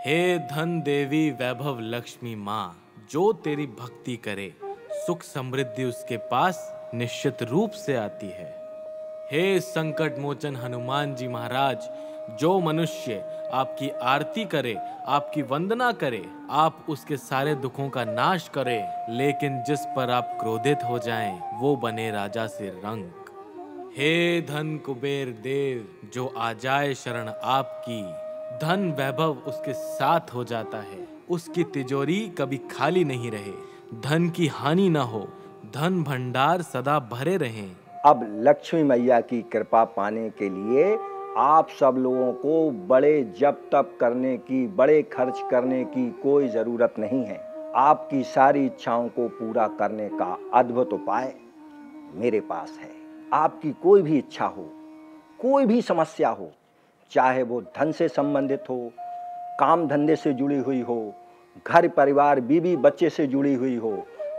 हे धन देवी वैभव लक्ष्मी माँ, जो तेरी भक्ति करे सुख समृद्धि उसके पास निश्चित रूप से आती है। हे संकट मोचन हनुमान जी महाराज, जो मनुष्य आपकी आरती करे, आपकी वंदना करे, आप उसके सारे दुखों का नाश करें, लेकिन जिस पर आप क्रोधित हो जाएं, वो बने राजा से रंक। हे धन कुबेर देव, जो आ जाए शरण आपकी, धन वैभव उसके साथ हो जाता है, उसकी तिजोरी कभी खाली नहीं रहे, धन की हानि न हो, धन भंडार सदा भरे रहें। अब लक्ष्मी मैया की कृपा पाने के लिए आप सब लोगों को बड़े जप तप करने की, बड़े खर्च करने की कोई जरूरत नहीं है। आपकी सारी इच्छाओं को पूरा करने का अद्भुत उपाय मेरे पास है। आपकी कोई भी इच्छा हो, कोई भी समस्या हो, चाहे वो धन से संबंधित हो, काम धंधे से जुड़ी हुई हो, घर परिवार बीवी बच्चे से जुड़ी हुई हो,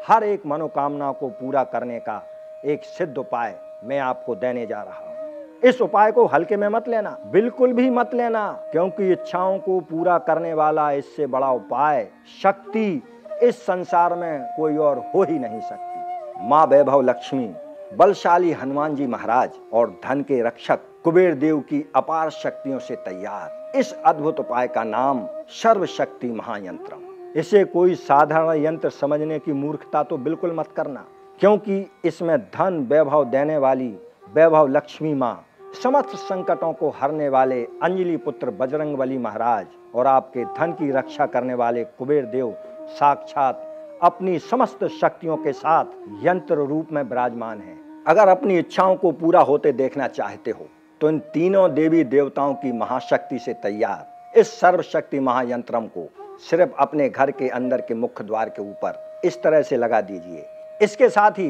हर एक मनोकामना को पूरा करने का एक सिद्ध उपाय मैं आपको देने जा रहा हूं। इस उपाय को हल्के में मत लेना, बिल्कुल भी मत लेना, क्योंकि इच्छाओं को पूरा करने वाला इससे बड़ा उपाय, शक्ति इस संसार में कोई और हो ही नहीं सकती। माँ वैभव लक्ष्मी, बलशाली हनुमान जी महाराज और धन के रक्षक कुबेर देव की अपार शक्तियों से तैयार इस अद्भुत उपाय का नाम सर्वशक्ति महायंत्रम। इसे कोई साधारण यंत्र समझने की मूर्खता तो बिल्कुल मत करना, क्योंकि इसमें धन वैभव देने वाली वैभव लक्ष्मी माँ, समस्त संकटों को हरने वाले अंजलि पुत्र बजरंगबली महाराज और आपके धन की रक्षा करने वाले कुबेर देव साक्षात अपनी समस्त शक्तियों के साथ यंत्र रूप में विराजमान हैं। अगर अपनी इच्छाओं को पूरा होते देखना चाहते हो तो इन तीनों देवी देवताओं की महाशक्ति से तैयार इस सर्वशक्ति महायंत्रम को सिर्फ अपने घर के अंदर के मुख्य द्वार के ऊपर इस तरह से लगा दीजिए। इसके साथ ही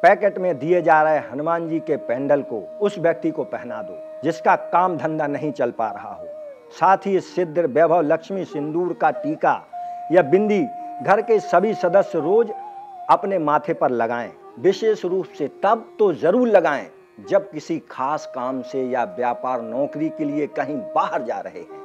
पैकेट में दिए जा रहे हनुमान जी के पेंडल को उस व्यक्ति को पहना दो जिसका काम धंधा नहीं चल पा रहा हो। साथ ही इस सिद्ध वैभव लक्ष्मी सिंदूर का टीका या बिंदी घर के सभी सदस्य रोज अपने माथे पर लगाएं। विशेष रूप से तब तो जरूर लगाएं जब किसी खास काम से या व्यापार नौकरी के लिए कहीं बाहर जा रहे हैं।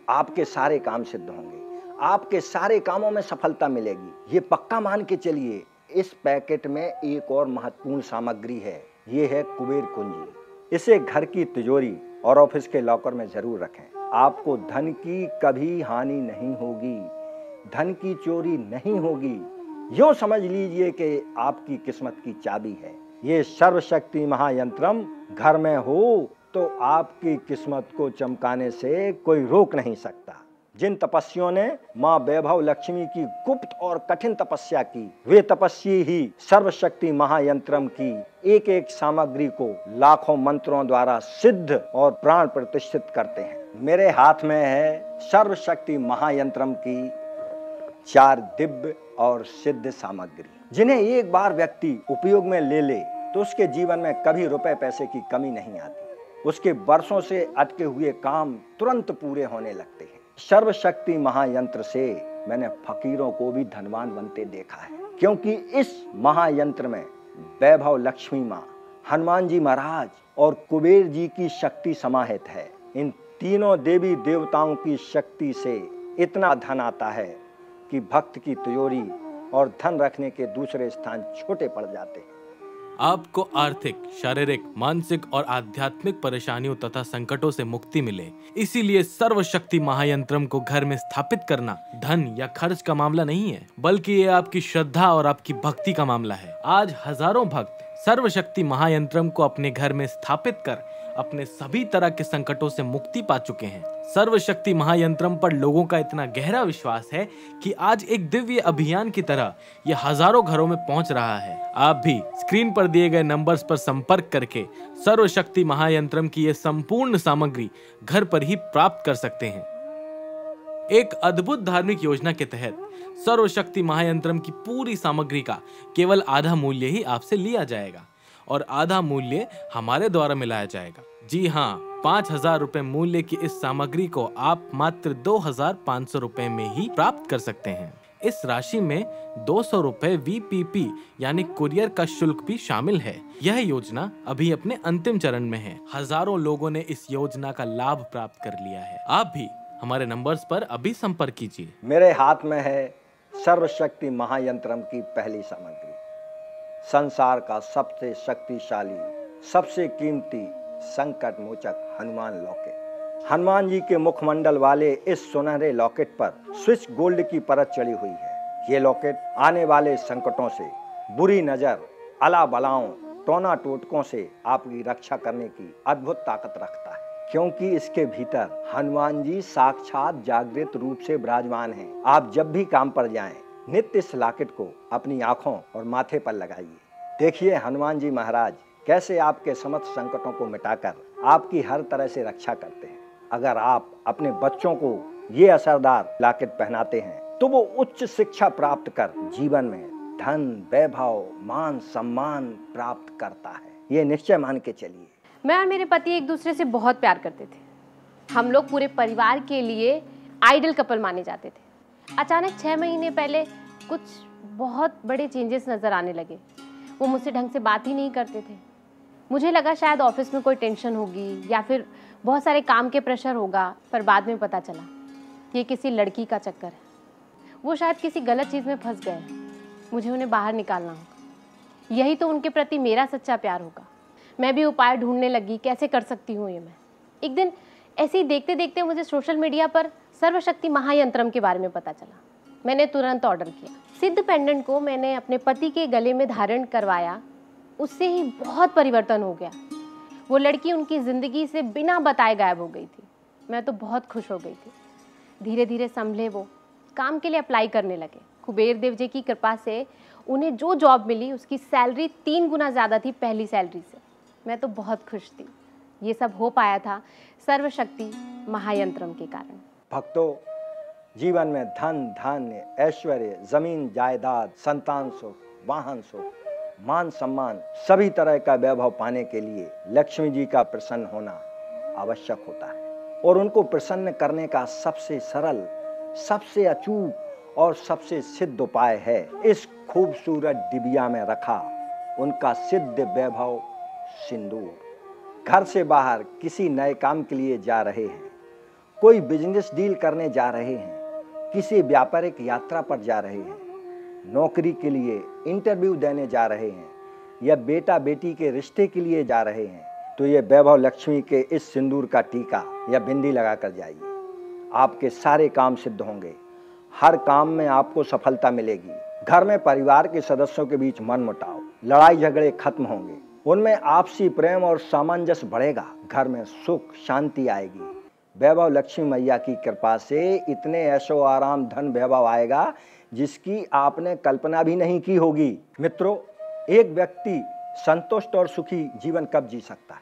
आपके सारे काम सिद्ध होंगे, आपके सारे कामों में सफलता मिलेगी, ये पक्का मान के चलिए। इस पैकेट में एक और महत्वपूर्ण सामग्री है, ये है कुबेर कुंजी। इसे घर की तिजोरी और ऑफिस के लॉकर में जरूर रखें। आपको धन की कभी हानि नहीं होगी, धन की चोरी नहीं होगी। यूं समझ लीजिए कि आपकी किस्मत की चाबी है। ये सर्वशक्ति महायंत्रम घर में हो तो आपकी किस्मत को चमकाने से कोई रोक नहीं सकता। जिन तपस्वियों ने माँ वैभव लक्ष्मी की गुप्त और कठिन तपस्या की, वे तपस्वी ही सर्वशक्ति महायंत्रम की एक एक सामग्री को लाखों मंत्रों द्वारा सिद्ध और प्राण प्रतिष्ठित करते हैं। मेरे हाथ में है सर्वशक्ति महायंत्रम की 4 दिव्य और सिद्ध सामग्री, जिन्हें एक बार व्यक्ति उपयोग में ले तो उसके जीवन में कभी रुपए पैसे की कमी नहीं आती। उसके वर्षों से अटके हुए काम तुरंत पूरे होने लगते हैं। सर्वशक्ति महायंत्र से मैंने फकीरों को भी धनवान बनते देखा है, क्योंकि इस महायंत्र में वैभव लक्ष्मी माँ, हनुमान जी महाराज और कुबेर जी की शक्ति समाहित है। इन तीनों देवी देवताओं की शक्ति से इतना धन आता है कि भक्त की तिजोरी और धन रखने के दूसरे स्थान छोटे पड़ जाते हैं। आपको आर्थिक, शारीरिक, मानसिक और आध्यात्मिक परेशानियों तथा संकटों से मुक्ति मिले, इसीलिए सर्वशक्ति महायंत्रम को घर में स्थापित करना धन या खर्च का मामला नहीं है, बल्कि ये आपकी श्रद्धा और आपकी भक्ति का मामला है। आज हजारों भक्त सर्वशक्ति महायंत्रम को अपने घर में स्थापित कर अपने सभी तरह के संकटों से मुक्ति पा चुके हैं। सर्वशक्ति महायंत्रम पर लोगों का इतना गहरा विश्वास है कि आज एक दिव्य अभियान की तरह यह हजारों घरों में पहुंच रहा है। आप भी स्क्रीन पर दिए गए नंबर्स पर संपर्क करके सर्वशक्ति महायंत्रम की यह संपूर्ण सामग्री घर पर ही प्राप्त कर सकते हैं। एक अद्भुत धार्मिक योजना के तहत सर्वशक्ति महायंत्रम की पूरी सामग्री का केवल आधा मूल्य ही आपसे लिया जाएगा और आधा मूल्य हमारे द्वारा मिलाया जाएगा। जी हाँ, 5,000 रुपए मूल्य की इस सामग्री को आप मात्र 2,500 रुपए में ही प्राप्त कर सकते हैं। इस राशि में 200 रुपए VPP यानी कुरियर का शुल्क भी शामिल है। यह योजना अभी अपने अंतिम चरण में है। हजारों लोगों ने इस योजना का लाभ प्राप्त कर लिया है। आप भी हमारे नंबर्स पर अभी संपर्क कीजिए। मेरे हाथ में है सर्वशक्ति महायंत्रम की पहली सामग्री, संसार का सबसे शक्तिशाली, सबसे कीमती संकट मोचक हनुमान लॉकेट। हनुमान जी के मुखमंडल वाले इस सुनहरे लॉकेट पर स्विच गोल्ड की परत चढ़ी हुई है। ये लॉकेट आने वाले संकटों से, बुरी नजर, अला बलाओं, टोना टोटकों से आपकी रक्षा करने की अद्भुत ताकत रखता है, क्योंकि इसके भीतर हनुमान जी साक्षात जागृत रूप से विराजमान हैं। आप जब भी काम पर जाएं, नित्य इस लॉकेट को अपनी आंखों और माथे पर लगाइए। देखिए हनुमान जी महाराज कैसे आपके समस्त संकटों को मिटाकर आपकी हर तरह से रक्षा करते हैं। अगर आप अपने बच्चों को ये असरदार लॉकेट पहनाते हैं तो वो उच्च शिक्षा प्राप्त कर जीवन में धन, वैभव, मान, सम्मान प्राप्त करता है। ये निश्चय मान के चलिए। मैं और मेरे पति एक दूसरे से बहुत प्यार करते थे। हम लोग पूरे परिवार के लिए आइडल कपल माने जाते थे। अचानक 6 महीने पहले कुछ बहुत बड़े चेंजेस नज़र आने लगे। वो मुझसे ढंग से बात ही नहीं करते थे। मुझे लगा शायद ऑफिस में कोई टेंशन होगी या फिर बहुत सारे काम के प्रेशर होगा, पर बाद में पता चला ये किसी लड़की का चक्कर है। वो शायद किसी गलत चीज़ में फंस गए। मुझे उन्हें बाहर निकालना होगा। यही तो उनके प्रति मेरा सच्चा प्यार होगा। मैं भी उपाय ढूंढने लगी, कैसे कर सकती हूँ ये मैं। एक दिन ऐसे ही देखते देखते मुझे सोशल मीडिया पर सर्वशक्ति महायंत्रम के बारे में पता चला। मैंने तुरंत ऑर्डर किया। सिद्ध पेंडेंट को मैंने अपने पति के गले में धारण करवाया। उससे ही बहुत परिवर्तन हो गया। वो लड़की उनकी ज़िंदगी से बिना बताए गायब हो गई थी। मैं तो बहुत खुश हो गई थी। धीरे धीरे संभले, वो काम के लिए अप्लाई करने लगे। कुबेर देव जी की कृपा से उन्हें जो जॉब मिली उसकी सैलरी 3 गुना ज़्यादा थी पहली सैलरी से। मैं तो बहुत खुश थी। ये सब हो पाया था सर्वशक्ति महायंत्रम के कारण। भक्तों, जीवन में धन, धान्य, ऐश्वर्य, जमीन जायदाद, संतान सुख, वाहन सुख, मान सम्मान, सभी तरह का वैभव पाने के लिए लक्ष्मी जी का प्रसन्न होना आवश्यक होता है। और उनको प्रसन्न करने का सबसे सरल, सबसे अचूक और सबसे सिद्ध उपाय है इस खूबसूरत डिबिया में रखा उनका सिद्ध वैभव सिंदूर। घर से बाहर किसी नए काम के लिए जा रहे हैं, कोई बिजनेस डील करने जा रहे हैं, किसी व्यापारिक यात्रा पर जा रहे हैं, नौकरी के लिए इंटरव्यू देने जा रहे हैं या बेटा बेटी के रिश्ते के लिए जा रहे हैं, तो ये वैभव लक्ष्मी के इस सिंदूर का टीका या बिंदी लगा कर जाइए। आपके सारे काम सिद्ध होंगे। हर काम में आपको सफलता मिलेगी। घर में परिवार के सदस्यों के बीच मनमुटाव, लड़ाई झगड़े खत्म होंगे। उनमें आपसी प्रेम और सामंजस्य बढ़ेगा। घर में सुख शांति आएगी। वैभव लक्ष्मी मैया की कृपा से इतने ऐशो आराम, धन, वैभव आएगा जिसकी आपने कल्पना भी नहीं की होगी। मित्रों, एक व्यक्ति संतुष्ट और सुखी जीवन कब जी सकता है?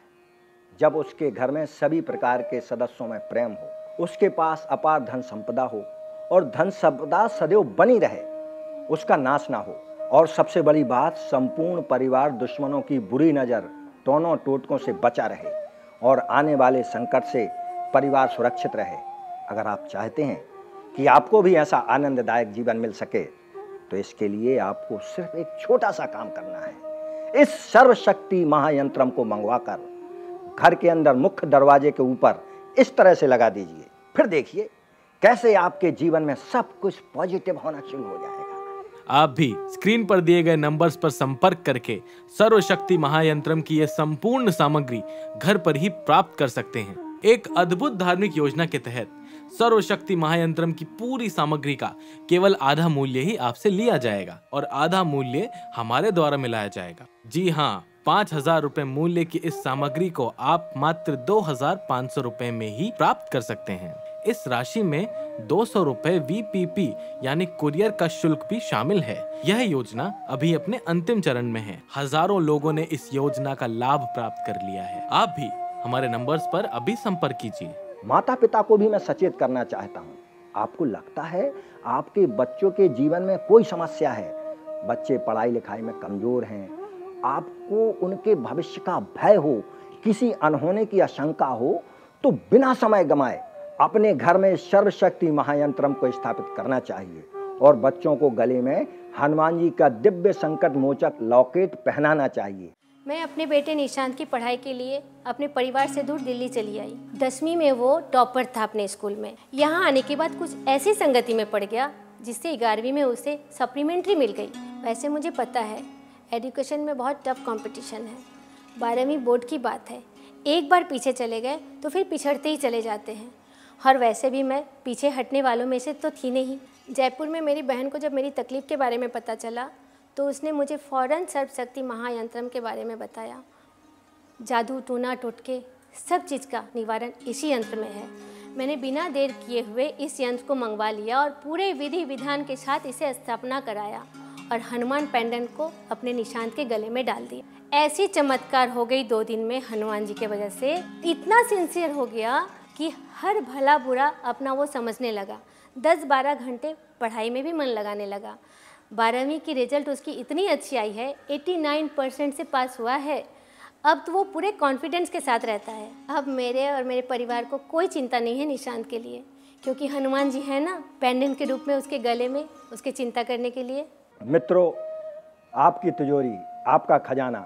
जब उसके घर में सभी प्रकार के सदस्यों में प्रेम हो, उसके पास अपार धन संपदा हो और धन संपदा सदैव बनी रहे, उसका नाश ना हो। और सबसे बड़ी बात, संपूर्ण परिवार दुश्मनों की बुरी नज़र, टोनों टोटकों से बचा रहे और आने वाले संकट से परिवार सुरक्षित रहे। अगर आप चाहते हैं कि आपको भी ऐसा आनंददायक जीवन मिल सके, तो इसके लिए आपको सिर्फ एक छोटा सा काम करना है। इस सर्वशक्ति महायंत्रम को मंगवाकर घर के अंदर मुख्य दरवाजे के ऊपर इस तरह से लगा दीजिए। फिर देखिए कैसे आपके जीवन में सब कुछ पॉजिटिव होना शुरू हो जाएगा। आप भी स्क्रीन पर दिए गए नंबर्स पर संपर्क करके सर्वशक्ति महायंत्रम की यह संपूर्ण सामग्री घर पर ही प्राप्त कर सकते हैं। एक अद्भुत धार्मिक योजना के तहत सर्वशक्ति महायंत्रम की पूरी सामग्री का केवल आधा मूल्य ही आपसे लिया जाएगा और आधा मूल्य हमारे द्वारा मिलाया जाएगा। जी हाँ, 5,000 रुपए मूल्य की इस सामग्री को आप मात्र 2,500 रुपए में ही प्राप्त कर सकते हैं। इस राशि में 200 रुपए VPP यानी कुरियर का शुल्क भी शामिल है। यह योजना अभी अपने अंतिम चरण में है। हजारों लोगों ने इस योजना का लाभ प्राप्त कर लिया है। आप भी हमारे नंबर्स पर अभी संपर्क कीजिए। माता पिता को भी मैं सचेत करना चाहता हूँ। आपको लगता है आपके बच्चों के जीवन में कोई समस्या है, बच्चे पढ़ाई लिखाई में कमजोर हैं, आपको उनके भविष्य का भय हो, किसी अनहोनी की आशंका हो, तो बिना समय गंवाए अपने घर में सर्वशक्ति महायंत्रम को स्थापित करना चाहिए और बच्चों को गले में हनुमान जी का दिव्य संकट मोचक लॉकेट पहनाना चाहिए। मैं अपने बेटे निशांत की पढ़ाई के लिए अपने परिवार से दूर दिल्ली चली आई। 10वीं में वो टॉपर था अपने स्कूल में। यहाँ आने के बाद कुछ ऐसी संगति में पड़ गया जिससे 11वीं में उसे सप्लीमेंट्री मिल गई। वैसे मुझे पता है एजुकेशन में बहुत टफ कंपटीशन है। 12वीं बोर्ड की बात है, एक बार पीछे चले गए तो फिर पिछड़ते ही चले जाते हैं। और वैसे भी मैं पीछे हटने वालों में से तो थी नहीं। जयपुर में मेरी बहन को जब मेरी तकलीफ़ के बारे में पता चला तो उसने मुझे फ़ौरन सर्वशक्ति महायंत्रम के बारे में बताया। जादू टूना टोटके सब चीज़ का निवारण इसी यंत्र में है। मैंने बिना देर किए हुए इस यंत्र को मंगवा लिया और पूरे विधि विधान के साथ इसे स्थापना कराया और हनुमान पेंडेंट को अपने निशांत के गले में डाल दिया। ऐसी चमत्कार हो गई 2 दिन में हनुमान जी के वजह से। इतना सिंसियर हो गया कि हर भला बुरा अपना वो समझने लगा। 10-12 घंटे पढ़ाई में भी मन लगाने लगा। 12वीं की रिजल्ट उसकी इतनी अच्छी आई है, 89% से पास हुआ है। अब तो वो पूरे कॉन्फिडेंस के साथ रहता है। अब मेरे और मेरे परिवार को कोई चिंता नहीं है निशांत के लिए, क्योंकि हनुमान जी है ना पेंडेंट के रूप में उसके गले में, उसके चिंता करने के लिए। मित्रों, आपकी तिजोरी, आपका खजाना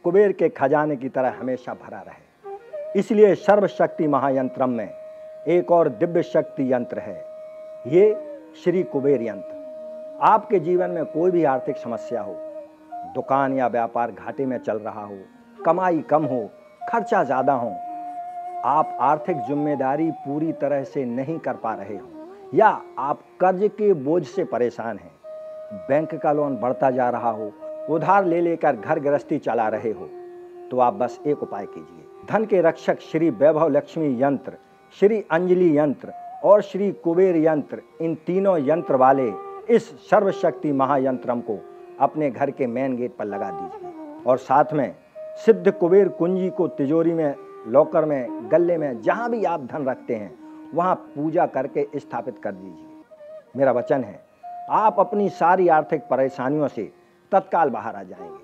कुबेर के खजाने की तरह हमेशा भरा रहे। इसलिए सर्वशक्ति महायंत्रम में एक और दिव्य शक्ति यंत्र है, ये श्री कुबेर यंत्र। आपके जीवन में कोई भी आर्थिक समस्या हो, दुकान या व्यापार घाटे में चल रहा हो, कमाई कम हो, खर्चा ज़्यादा हो, आप आर्थिक जिम्मेदारी पूरी तरह से नहीं कर पा रहे हो, या आप कर्ज के बोझ से परेशान हैं, बैंक का लोन बढ़ता जा रहा हो, उधार ले लेकर घर गृहस्थी चला रहे हो, तो आप बस एक उपाय कीजिए। धन के रक्षक श्री वैभव लक्ष्मी यंत्र, श्री अंजलि यंत्र और श्री कुबेर यंत्र, इन तीनों यंत्र वाले इस सर्वशक्ति महायंत्रम को अपने घर के मेन गेट पर लगा दीजिए और साथ में सिद्ध कुबेर कुंजी को तिजोरी में, लॉकर में, गले में, जहाँ भी आप धन रखते हैं वहाँ पूजा करके स्थापित कर दीजिए। मेरा वचन है, आप अपनी सारी आर्थिक परेशानियों से तत्काल बाहर आ जाएंगे,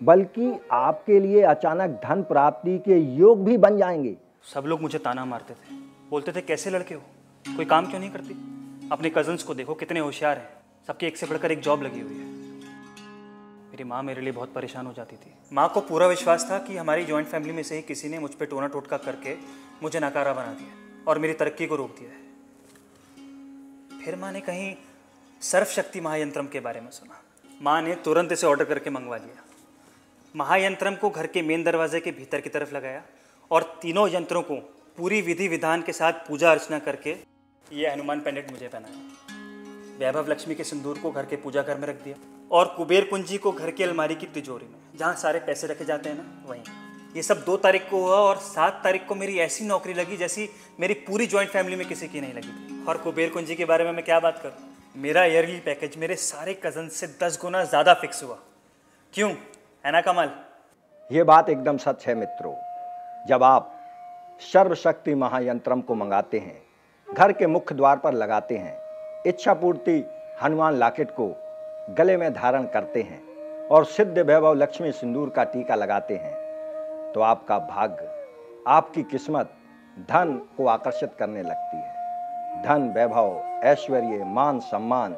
बल्कि आपके लिए अचानक धन प्राप्ति के योग भी बन जाएंगे। सब लोग मुझे ताना मारते थे, बोलते थे कैसे लड़के हो, कोई काम क्यों नहीं करती। अपने कजन्स को देखो कितने होशियार हैं, सबकी एक से बढ़कर एक जॉब लगी हुई है। मेरी माँ मेरे लिए बहुत परेशान हो जाती थी। माँ को पूरा विश्वास था कि हमारी जॉइंट फैमिली में से ही किसी ने मुझ पर टोना टोटका करके मुझे नकारा बना दिया और मेरी तरक्की को रोक दिया है। फिर माँ ने कहीं सर्वशक्ति महायंत्रम के बारे में सुना। माँ ने तुरंत इसे ऑर्डर करके मंगवा लिया। महायंत्रम को घर के मेन दरवाजे के भीतर की तरफ लगाया और तीनों यंत्रों को पूरी विधि विधान के साथ पूजा अर्चना करके ये हनुमान पेंडेंट मुझे पहनाया। वैभव लक्ष्मी के सिंदूर को घर के पूजा घर में रख दिया और कुबेर कुंजी को घर की अलमारी की तिजोरी में, जहाँ सारे पैसे रखे जाते हैं ना, वहीं। ये सब 2 तारीख को हुआ और 7 तारीख को मेरी ऐसी नौकरी लगी जैसी मेरी पूरी जॉइंट फैमिली में किसी की नहीं लगी थी। और कुबेर कुंजी के बारे में मैं क्या बात करूँ, मेरा ईयरली पैकेज मेरे सारे कजन से 10 गुना ज़्यादा फिक्स हुआ। क्यों, है ना कमाल। ये बात एकदम सच है मित्रों। जब आप सर्वशक्ति महायंत्रम को मंगाते हैं, घर के मुख्य द्वार पर लगाते हैं, इच्छा पूर्ति हनुमान लॉकेट को गले में धारण करते हैं और सिद्ध वैभव लक्ष्मी सिंदूर का टीका लगाते हैं, तो आपका भाग्य, आपकी किस्मत धन को आकर्षित करने लगती है। धन, वैभव, ऐश्वर्य, मान सम्मान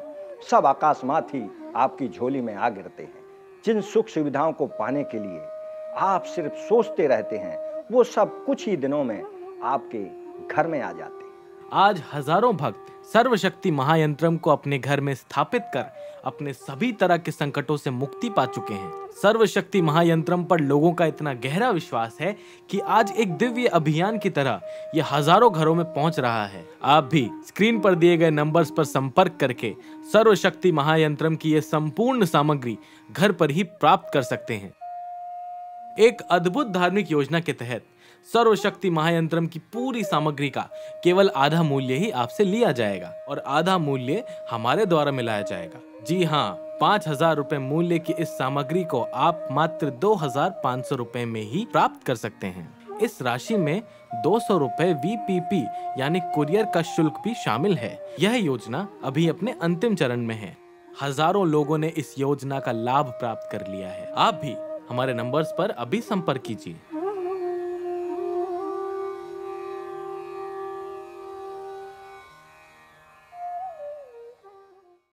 सब आकाशमात ही आपकी झोली में आ गिरते हैं। जिन सुख सुविधाओं को पाने के लिए आप सिर्फ सोचते रहते हैं, वो सब कुछ ही दिनों में आपके घर में आ जाते हैं। आज हजारों भक्त सर्वशक्ति महायंत्रम को अपने घर में स्थापित कर अपने सभी तरह के संकटों से मुक्ति पा चुके हैं। सर्वशक्ति महायंत्रम पर लोगों का इतना गहरा विश्वास है कि आज एक दिव्य अभियान की तरह यह हजारों घरों में पहुंच रहा है। आप भी स्क्रीन पर दिए गए नंबर्स पर संपर्क करके सर्वशक्ति महायंत्रम की यह संपूर्ण सामग्री घर पर ही प्राप्त कर सकते हैं। एक अद्भुत धार्मिक योजना के तहत सर्वशक्ति महायंत्रम की पूरी सामग्री का केवल आधा मूल्य ही आपसे लिया जाएगा और आधा मूल्य हमारे द्वारा मिलाया जाएगा। जी हाँ, 5,000 रुपए मूल्य की इस सामग्री को आप मात्र 2,500 रुपए में ही प्राप्त कर सकते हैं। इस राशि में 200 रुपए VPP यानी कुरियर का शुल्क भी शामिल है। यह योजना अभी अपने अंतिम चरण में है। हजारों लोगों ने इस योजना का लाभ प्राप्त कर लिया है। आप भी हमारे नंबर्स पर अभी संपर्क कीजिए।